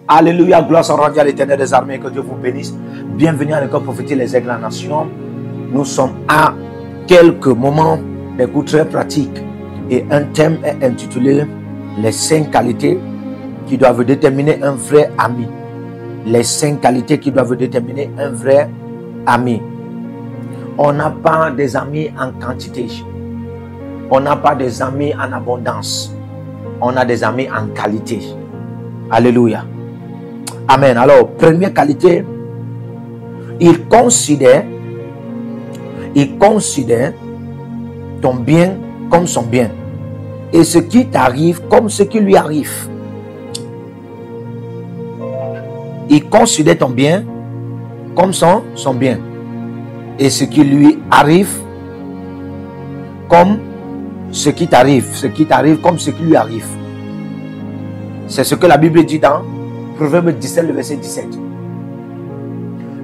Alléluia, gloire soit rendue à l'Éternel des armées, que Dieu vous bénisse. Bienvenue à l'école prophétique Les Aigles de la Nation. Nous sommes à quelques moments d'écoute très pratique et un thème est intitulé les 5 qualités qui doivent déterminer un vrai ami. Les 5 qualités qui doivent déterminer un vrai ami. On n'a pas des amis en quantité. On n'a pas des amis en abondance. On a des amis en qualité. Alléluia. Amen. Alors, première qualité, il considère ton bien comme son bien. Et ce qui t'arrive comme ce qui lui arrive. Il considère ton bien comme son bien. Et ce qui lui arrive comme ce qui t'arrive. Ce qui t'arrive comme ce qui lui arrive. C'est ce que la Bible dit dans Proverbe 17, le verset 17.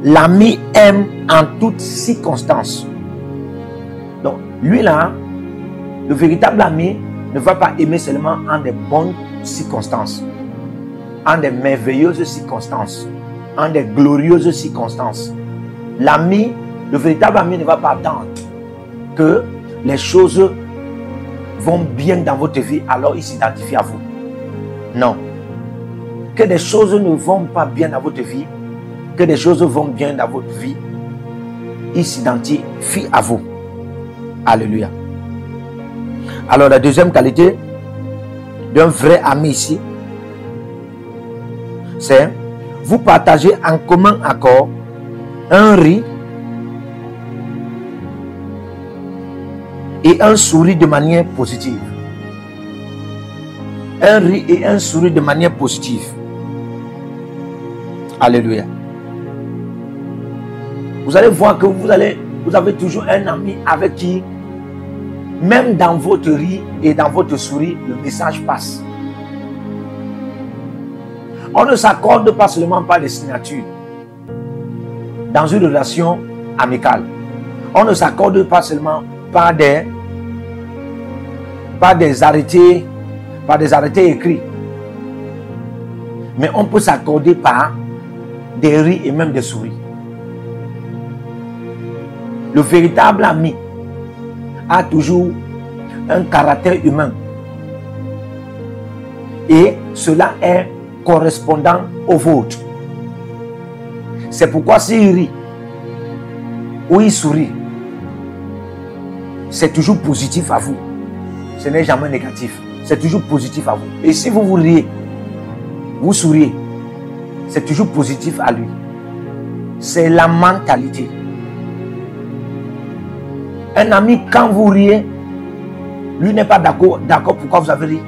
L'ami aime en toutes circonstances. Donc, lui là, le véritable ami ne va pas aimer seulement en des bonnes circonstances, en des merveilleuses circonstances, en des glorieuses circonstances. L'ami, le véritable ami ne va pas attendre que les choses vont bien dans votre vie, alors il s'identifie à vous. Non. Que des choses ne vont pas bien dans votre vie, que des choses vont bien dans votre vie, il s'identifie à vous. Alléluia. Alors la deuxième qualité d'un vrai ami ici, c'est vous partagez en commun accord un rire et un sourire de manière positive. Un rire et un sourire de manière positive. Alléluia. Vous allez voir que vous avez toujours un ami avec qui, même dans votre rire et dans votre sourire, le message passe. On ne s'accorde pas seulement par des signatures dans une relation amicale. On ne s'accorde pas seulement par des arrêtés écrits. Mais on peut s'accorder par des rires et même des sourires. Le véritable ami a toujours un caractère humain. Et cela est correspondant au vôtre. C'est pourquoi s'il rit ou il sourit, c'est toujours positif à vous. Ce n'est jamais négatif. C'est toujours positif à vous. Et si vous riez, vous souriez, c'est toujours positif à lui. C'est la mentalité. Un ami, quand vous riez, lui n'est pas d'accord pourquoi vous avez ri.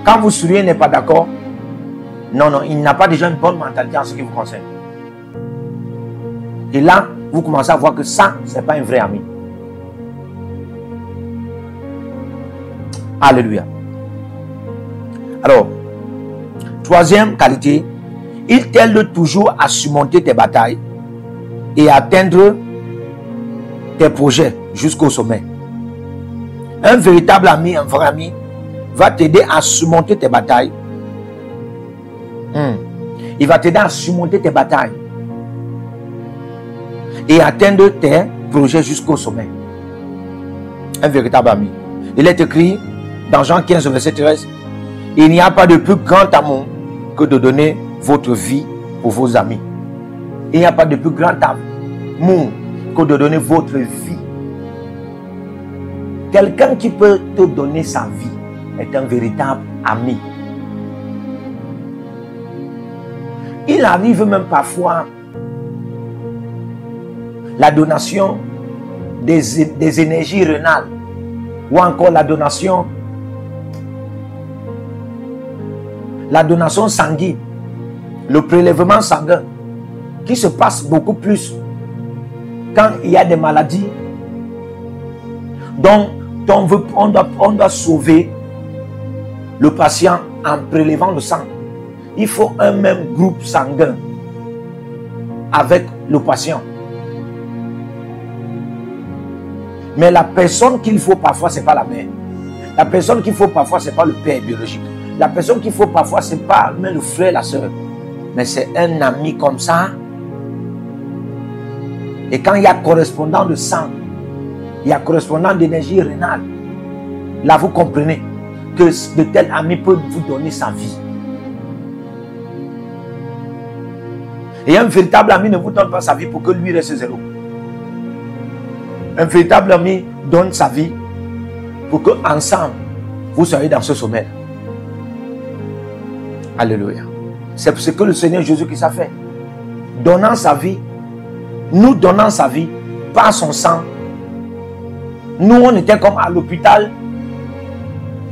Quand vous souriez, il n'est pas d'accord. Non, il n'a pas déjà une bonne mentalité en ce qui vous concerne. Et là, vous commencez à voir que ça, ce n'est pas un vrai ami. Alléluia. Alors, troisième qualité, il t'aide toujours à surmonter tes batailles et à atteindre tes projets jusqu'au sommet. Un véritable ami, un vrai ami, va t'aider à surmonter tes batailles. Il va t'aider à surmonter tes batailles et atteindre tes projets jusqu'au sommet. Un véritable ami. Il est écrit dans Jean 15, verset 13, il n'y a pas de plus grand amour que de donner votre vie pour vos amis. Il n'y a pas de plus grand amour que de donner votre vie. Quelqu'un qui peut te donner sa vie est un véritable ami. Il arrive même parfois la donation des énergies rénales ou encore la donation sanguine, le prélèvement sanguin qui se passe beaucoup plus quand il y a des maladies dont on doit sauver le patient en prélevant le sang. Il faut un même groupe sanguin avec le patient. Mais la personne qu'il faut parfois, ce n'est pas la mère. La personne qu'il faut parfois, ce n'est pas le père biologique. La personne qu'il faut parfois, ce n'est pas même le frère, la soeur. mais c'est un ami comme ça. Et quand il y a correspondant de sang, il y a correspondant d'énergie rénale, là vous comprenez que de tels amis peuvent vous donner sa vie. Et un véritable ami ne vous donne pas sa vie pour que lui reste zéro. Un véritable ami donne sa vie pour que ensemble vous soyez dans ce sommet. Alléluia. C'est ce que le Seigneur Jésus-Christ a fait. Donnant sa vie, nous donnant sa vie par son sang. Nous, on était comme à l'hôpital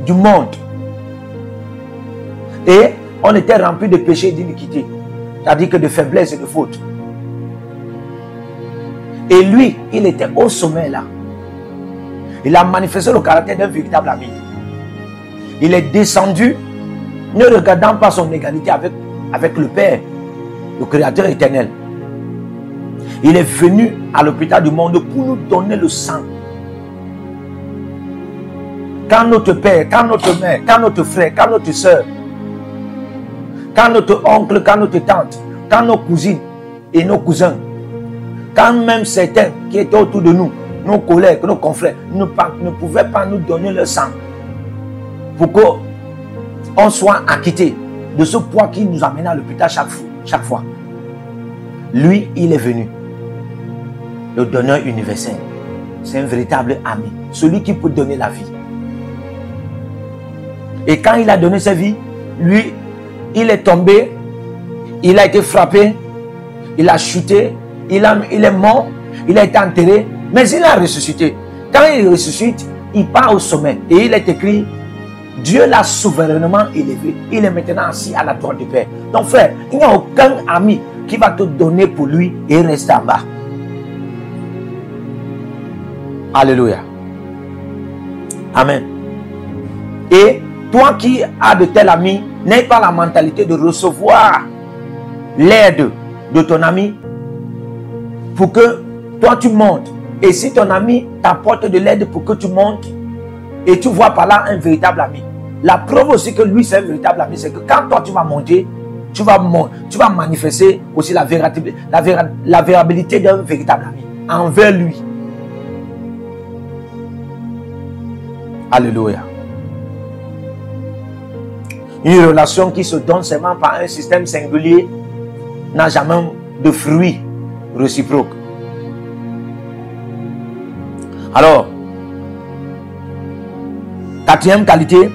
du monde. Et on était rempli de péchés et d'iniquité. C'est-à-dire que de faiblesse et de faute. Et lui, il était au sommet là. Il a manifesté le caractère d'un véritable ami. Il est descendu, ne regardant pas son égalité avec le Père, le Créateur éternel. Il est venu à l'hôpital du monde pour nous donner le sang. Quand notre père, quand notre mère, quand notre frère, quand notre soeur, quand notre oncle, quand notre tante, quand nos cousines et nos cousins, quand même certains qui étaient autour de nous, nos collègues, nos confrères, ne pouvaient pas nous donner le sang pour qu'on soit acquitté de ce poids qui nous amène à l'hôpital chaque fois. Lui, il est venu. Le donneur universel. C'est un véritable ami. Celui qui peut donner la vie. Et quand il a donné sa vie, lui, il est tombé, il a été frappé, il a chuté, il est mort, il a été enterré, mais il a ressuscité. Quand il ressuscite, il part au sommet. Et il est écrit, Dieu l'a souverainement élevé. Il est maintenant assis à la droite du Père. Donc frère, il n'y a aucun ami qui va te donner pour lui et rester en bas. Alléluia. Amen. Et toi qui as de tels amis, n'aie pas la mentalité de recevoir l'aide de ton ami pour que toi tu montes. Et si ton ami t'apporte de l'aide pour que tu montes, et tu vois par là un véritable ami. La preuve aussi que lui c'est un véritable ami, c'est que quand toi tu vas monter, tu vas manifester aussi la véritabilité d'un véritable ami envers lui. Alléluia. Une relation qui se donne seulement par un système singulier n'a jamais de fruits réciproques. Alors, quatrième qualité,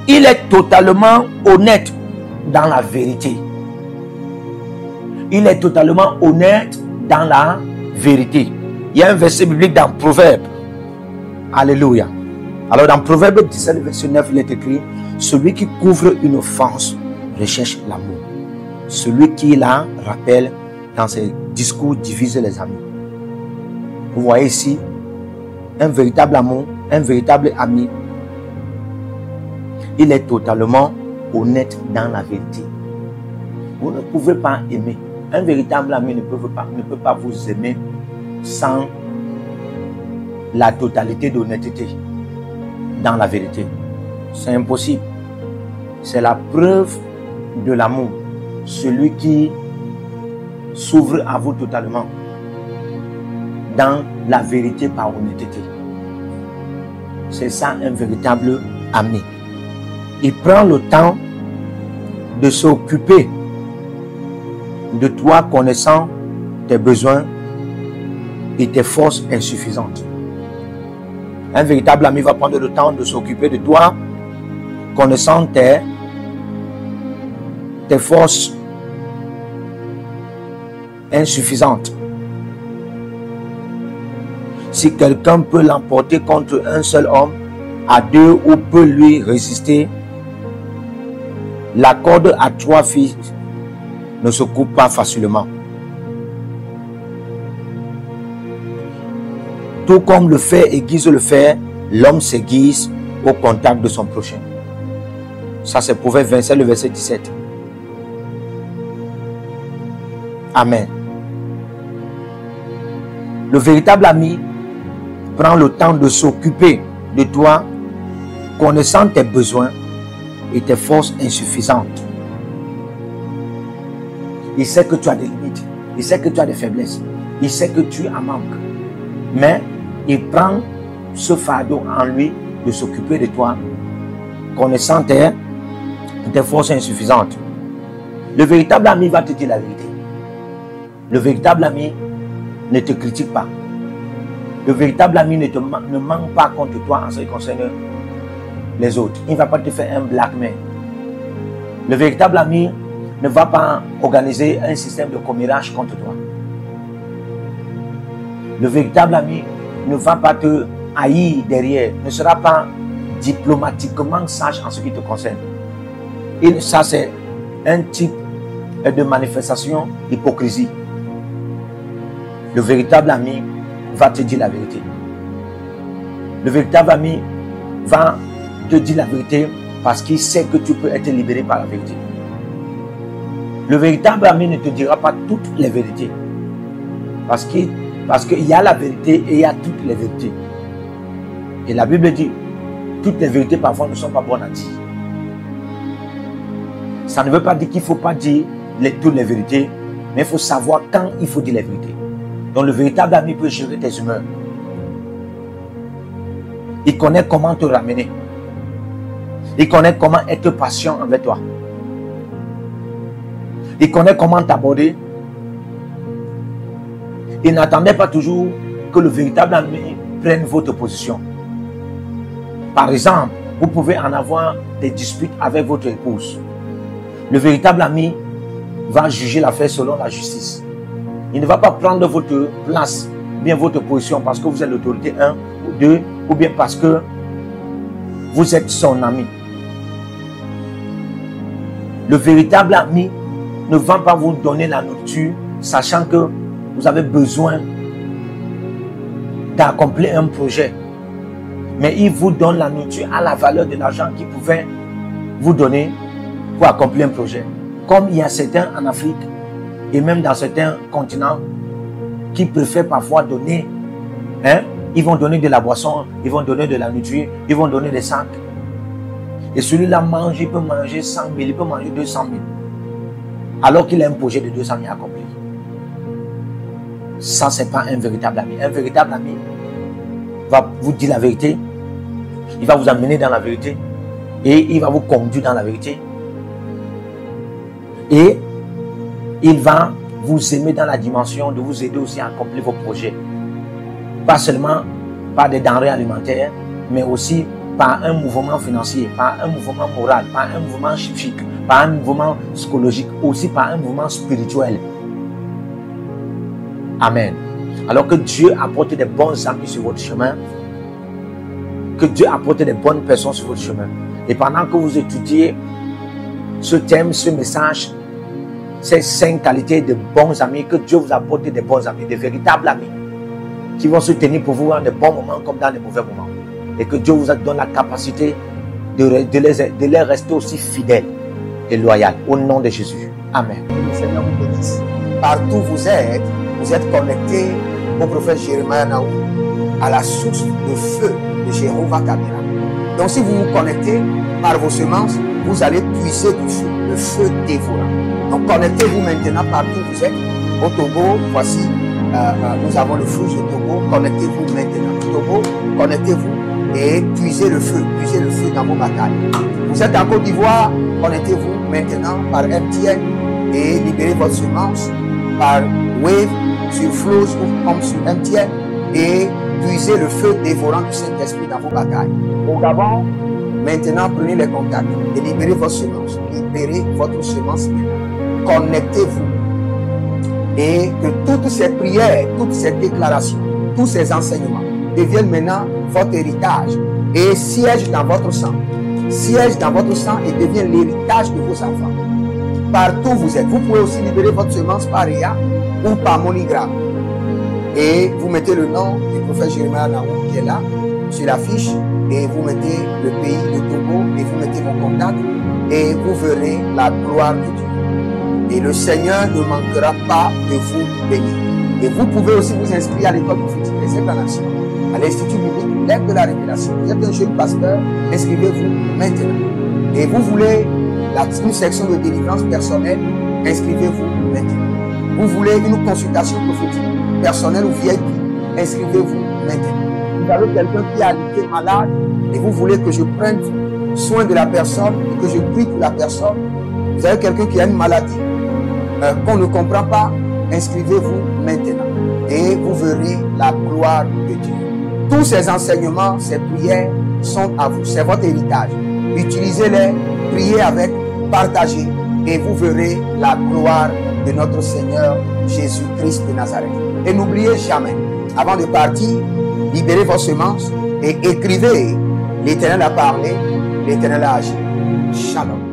il est totalement honnête dans la vérité. Il est totalement honnête dans la vérité. Il y a un verset biblique dans Proverbe. Alléluia. Alors dans Proverbe 17, verset 9, il est écrit, celui qui couvre une offense recherche l'amour. Celui qui la rappelle dans ses discours divise les amis. Vous voyez ici, un véritable amour, un véritable ami, il est totalement honnête dans la vérité. Vous ne pouvez pas aimer. Un véritable ami ne peut pas vous aimer sans la totalité d'honnêteté dans la vérité. C'est impossible. C'est la preuve de l'amour. Celui qui s'ouvre à vous totalement dans la vérité par honnêteté. C'est ça un véritable ami. Il prend le temps de s'occuper de toi connaissant tes besoins et tes forces insuffisantes. Un véritable ami va prendre le temps de s'occuper de toi connaissant tes forces insuffisantes. Si quelqu'un peut l'emporter contre un seul homme, à deux ou peut lui résister, la corde à 3 fils ne se coupe pas facilement. Tout comme le fer aiguise le fer, l'homme s'aiguise au contact de son prochain. Ça c'est Proverbe 27, le verset 17. Amen. Le véritable ami prend le temps de s'occuper de toi, connaissant tes besoins et tes forces insuffisantes. Il sait que tu as des limites. Il sait que tu as des faiblesses. Il sait que tu en manques. Mais il prend ce fardeau en lui de s'occuper de toi, connaissant tes forces insuffisantes. Le véritable ami va te dire la vérité. Le véritable ami ne te critique pas. Le véritable ami ne manque pas contre toi en ce qui concerne les autres. Il ne va pas te faire un blackmail. Le véritable ami ne va pas organiser un système de commérage contre toi. Le véritable ami ne va pas te haïr derrière, ne sera pas diplomatiquement sage en ce qui te concerne. Et ça, c'est un type de manifestation d'hypocrisie. Le véritable ami va te dire la vérité. Le véritable ami va te dire la vérité parce qu'il sait que tu peux être libéré par la vérité. Le véritable ami ne te dira pas toutes les vérités. Parce qu'il y a la vérité et il y a toutes les vérités. Et la Bible dit, toutes les vérités parfois ne sont pas bonnes à dire. Ça ne veut pas dire qu'il ne faut pas dire toutes les vérités, mais il faut savoir quand il faut dire les vérités. Donc le véritable ami peut gérer tes humeurs. Il connaît comment te ramener. Il connaît comment être patient avec toi. Il connaît comment t'aborder. Il n'attendait pas toujours que le véritable ami prenne votre position. Par exemple, vous pouvez en avoir des disputes avec votre épouse. Le véritable ami va juger l'affaire selon la justice. Il ne va pas prendre votre place, bien votre position parce que vous êtes l'autorité 1 ou 2, ou bien parce que vous êtes son ami. Le véritable ami ne va pas vous donner la nourriture, sachant que vous avez besoin d'accomplir un projet. Mais il vous donne la nourriture à la valeur de l'argent qu'il pouvait vous donner pour accomplir un projet. Comme il y a certains en Afrique et même dans certains continents qui préfèrent parfois donner, ils vont donner de la boisson, ils vont donner de la nourriture, ils vont donner des sacs. Et celui-là mange, il peut manger 100 000, il peut manger 200 000. Alors qu'il a un projet de 200 000 accompli. Ça, ce n'est pas un véritable ami. Un véritable ami va vous dire la vérité. Il va vous amener dans la vérité. Et il va vous conduire dans la vérité. Et il va vous aimer dans la dimension de vous aider aussi à accomplir vos projets. Pas seulement par des denrées alimentaires, mais aussi par un mouvement financier, par un mouvement moral, par un mouvement psychique, par un mouvement psychologique, aussi par un mouvement spirituel. Amen. Alors que Dieu apporte des bons amis sur votre chemin, que Dieu apporte des bonnes personnes sur votre chemin. Et pendant que vous étudiez ce thème, ce message, ces 5 qualités de bons amis, que Dieu vous apporte des bons amis, des véritables amis, qui vont se tenir pour vous dans de bons moments comme dans les mauvais moments. Et que Dieu vous donne la capacité de les rester aussi fidèles et loyaux. Au nom de Jésus. Amen. Seigneur vous bénisse. Partout vous êtes connectés au prophète Jérémie Naou, à la source de feu de Jéhovah Kamera. Donc si vous vous connectez par vos semences, vous allez puiser du feu, le feu dévorant. Donc connectez-vous maintenant partout où vous êtes. Au Togo, voici, nous avons le fruit du Togo. Connectez-vous maintenant. Togo, connectez-vous et puisez le feu dans vos batailles. Vous êtes en Côte d'Ivoire, connectez-vous maintenant par MTN et libérez votre semence par Wave sur Flows ou Home sur MTN et puisez le feu dévorant du Saint-Esprit dans vos batailles. Au Gabon, maintenant prenez les contacts et libérez votre semence. Libérez votre semence maintenant. Connectez-vous et que toutes ces prières, toutes ces déclarations, tous ces enseignements deviennent maintenant votre héritage et siègent dans votre sang. Siège dans votre sang et devient l'héritage de vos enfants. Partout où vous êtes, vous pouvez aussi libérer votre semence par RIA ou par MoneyGram. Et vous mettez le nom du prophète Jérémie Naou qui est là, sur la fiche, et vous mettez le pays, le Togo, et vous mettez mon contact, et vous verrez la gloire de Dieu. Et le Seigneur ne manquera pas de vous bénir. Et vous pouvez aussi vous inscrire à l'école prophétique des Éclanations, à l'Institut biblique L'Aide de la Révélation. Vous êtes un jeune pasteur, inscrivez-vous maintenant. Et vous voulez une section de délivrance personnelle, inscrivez-vous maintenant. Vous voulez une consultation prophétique personnelle ou VIP, inscrivez-vous maintenant. Vous avez quelqu'un qui a été malade et vous voulez que je prenne soin de la personne et que je prie pour la personne. Vous avez quelqu'un qui a une maladie qu'on ne comprend pas, inscrivez-vous maintenant et vous verrez la gloire de Dieu. Tous ces enseignements, ces prières sont à vous, c'est votre héritage. Utilisez-les, priez avec, partagez et vous verrez la gloire de notre Seigneur Jésus-Christ de Nazareth. Et n'oubliez jamais, avant de partir, libérez vos semences et écrivez: l'Éternel a parlé, l'Éternel a agi. Shalom.